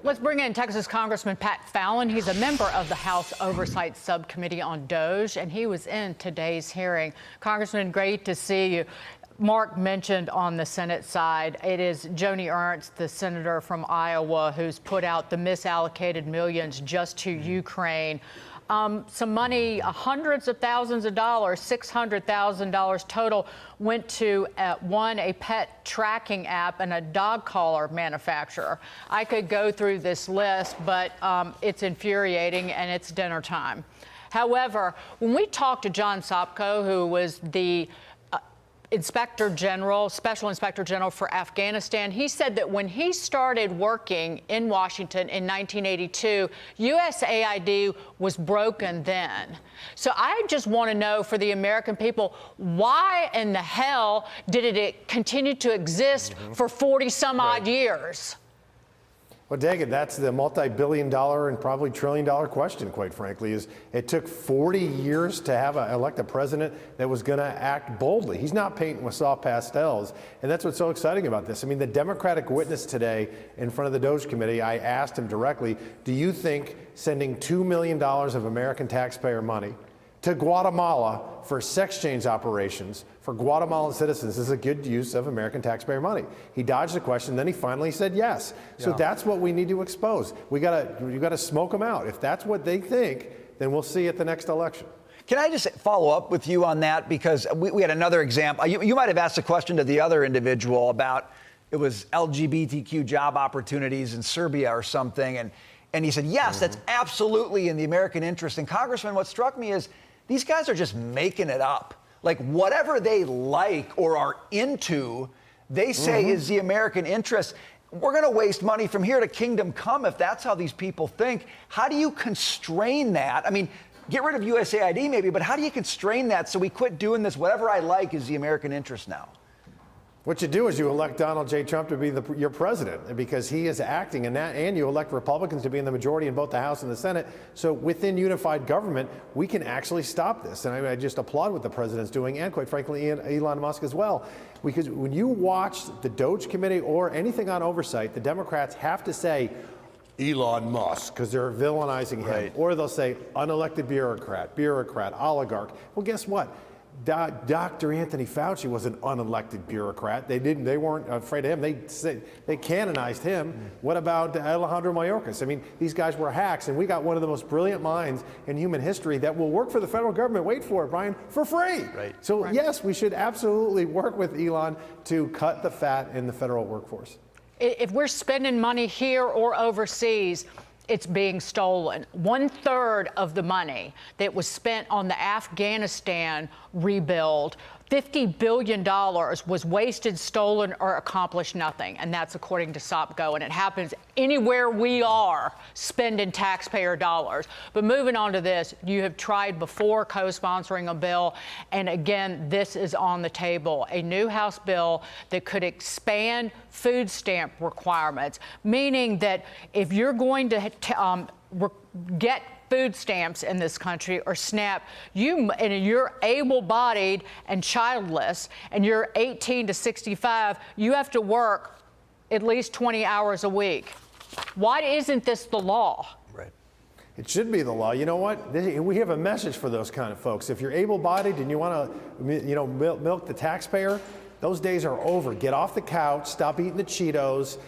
Let's bring in Texas Congressman Pat Fallon. He's a member of the House Oversight Subcommittee on DOGE, and he was in today's hearing. Congressman, great to see you. Mark mentioned on the Senate side, it is Joni Ernst, the senator from Iowa, who's put out the misallocated millions just to Ukraine. Some money, hundreds of thousands of dollars, $600,000 total, went to a pet tracking app and a dog collar manufacturer. I could go through this list, but it's infuriating and it's dinner time. However, when we talked to John Sopko, who was the Special Inspector General for Afghanistan, he said that when he started working in Washington in 1982, USAID was broken then. So I just want to know, for the American people, why in the hell did it continue to exist for 40-some-odd years? Well, Daggett, that's the multi-billion-dollar and probably trillion-dollar question, quite frankly, is it took 40 years to elect a president that was going to act boldly. He's not painting with soft pastels, and that's what's so exciting about this. I mean, the Democratic witness today in front of the DOGE committee, I asked him directly, do you think sending $2 million of American taxpayer money to Guatemala for sex change operations for Guatemalan citizens is a good use of American taxpayer money? He dodged the question, then he finally said yes. So that's what we need to expose. You gotta smoke them out. If that's what they think, then we'll see at the next election. Can I just follow up with you on that? Because we had another example. You might have asked a question to the other individual about, it was LGBTQ job opportunities in Serbia or something. And he said, yes, that's absolutely in the American interest. And Congressman, what struck me is, these guys are just making it up. Like, whatever they like or are into, they say is the American interest. We're going to waste money from here to kingdom come if that's how these people think. How do you constrain that? I mean, get rid of USAID maybe, but how do you constrain that so we quit doing this? Whatever I like is the American interest now. What you do is you elect Donald J. Trump to be your president, because he is acting in that, and you elect Republicans to be in the majority in both the House and the Senate. So within unified government, we can actually stop this. And I just applaud what the president's doing, and quite frankly, Elon Musk as well. Because when you watch the DOGE committee or anything on oversight, the Democrats have to say Elon Musk, because they're villainizing him. Or they'll say unelected bureaucrat, oligarch. Well, guess what? Dr. Anthony Fauci was an unelected bureaucrat. They weren't afraid of him. They canonized him. What about Alejandro Mayorkas? I mean, these guys were hacks, and we got one of the most brilliant minds in human history that will work for the federal government. Wait for it, Brian, for free. So yes, we should absolutely work with Elon to cut the fat in the federal workforce. If we're spending money here or overseas, it's being stolen. 1/3 of the money that was spent on the Afghanistan rebuild, $50 billion, was wasted, stolen, or accomplished nothing. And that's according to Sopko. And it happens anywhere we are spending taxpayer dollars. But moving on to this, you have tried before co-sponsoring a bill. And again, this is on the table. A new House bill that could expand food stamp requirements, meaning that if you're going to get food stamps in this country, or SNAP, and you're able-bodied and childless, and you're 18 to 65, you have to work at least 20 hours a week. Why isn't this the law? It should be the law. You know what? We have a message for those kind of folks. If you're able-bodied and you want to, milk the taxpayer, those days are over. Get off the couch. Stop eating the Cheetos.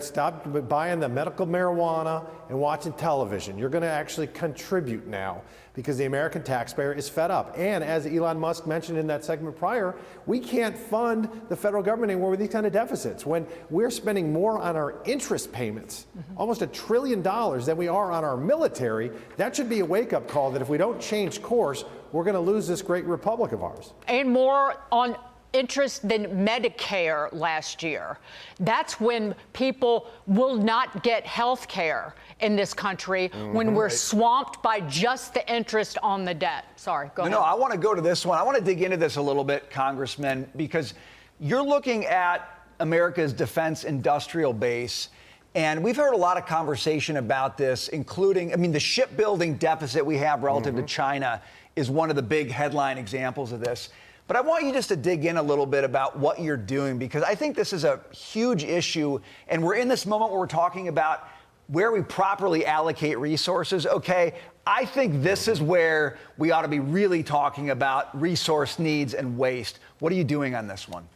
Stop buying the medical marijuana and watching television. You're going to actually contribute now, because the American taxpayer is fed up. And as Elon Musk mentioned in that segment prior, we can't fund the federal government anymore with these kind of deficits. When we're spending more on our interest payments, almost $1 trillion, than we are on our military, that should be a wake-up call that if we don't change course, we're going to lose this great republic of ours. And more on interest than Medicare last year. That's when people will not get health care in this country, when we're swamped by just the interest on the debt. Sorry, go ahead. No, I want to go to this one. I want to dig into this a little bit, Congressman, because you're looking at America's defense industrial base. And we've heard a lot of conversation about this, including, the shipbuilding deficit we have relative to China is one of the big headline examples of this. But I want you just to dig in a little bit about what you're doing, because I think this is a huge issue. And we're in this moment where we're talking about where we properly allocate resources, okay, I think this is where we ought to be really talking about resource needs and waste. What are you doing on this one?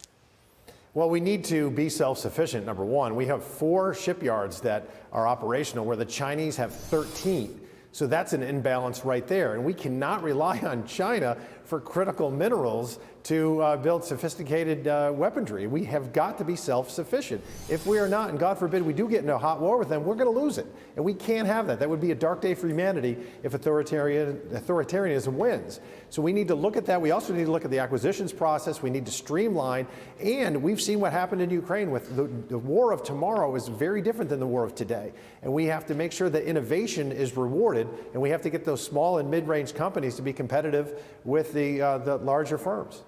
Well, we need to be self-sufficient, number one. We have 4 shipyards that are operational where the Chinese have 13. So that's an imbalance right there. And we cannot rely on China for critical minerals to build sophisticated weaponry. We have got to be self-sufficient. If we are not, and God forbid we do get into a hot war with them, we're going to lose it. And we can't have that. That would be a dark day for humanity if authoritarianism wins. So we need to look at that. We also need to look at the acquisitions process. We need to streamline. And we've seen what happened in Ukraine with the war of tomorrow is very different than the war of today. And we have to make sure that innovation is rewarded. And we have to get those small and mid-range companies to be competitive with the larger firms.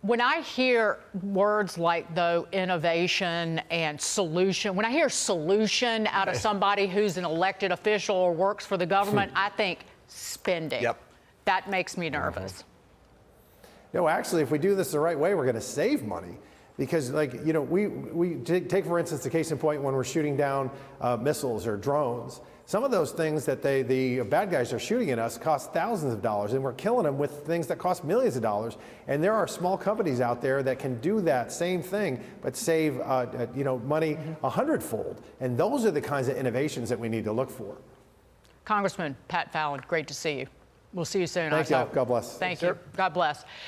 When I hear words like, though, innovation and solution, when I hear solution out of somebody who's an elected official or works for the government, I think spending. Yep. That makes me nervous. No, actually, if we do this the right way, we're going to save money. Because, like, you know, we take, for instance, the case in point when we're shooting down missiles or drones. Some of those things that the bad guys are shooting at us cost thousands of dollars, and we're killing them with things that cost millions of dollars. And there are small companies out there that can do that same thing, but save money 100-fold. And those are the kinds of innovations that we need to look for. Congressman Pat Fallon, great to see you. We'll see you soon. Thank you. God bless. Thank you. God bless.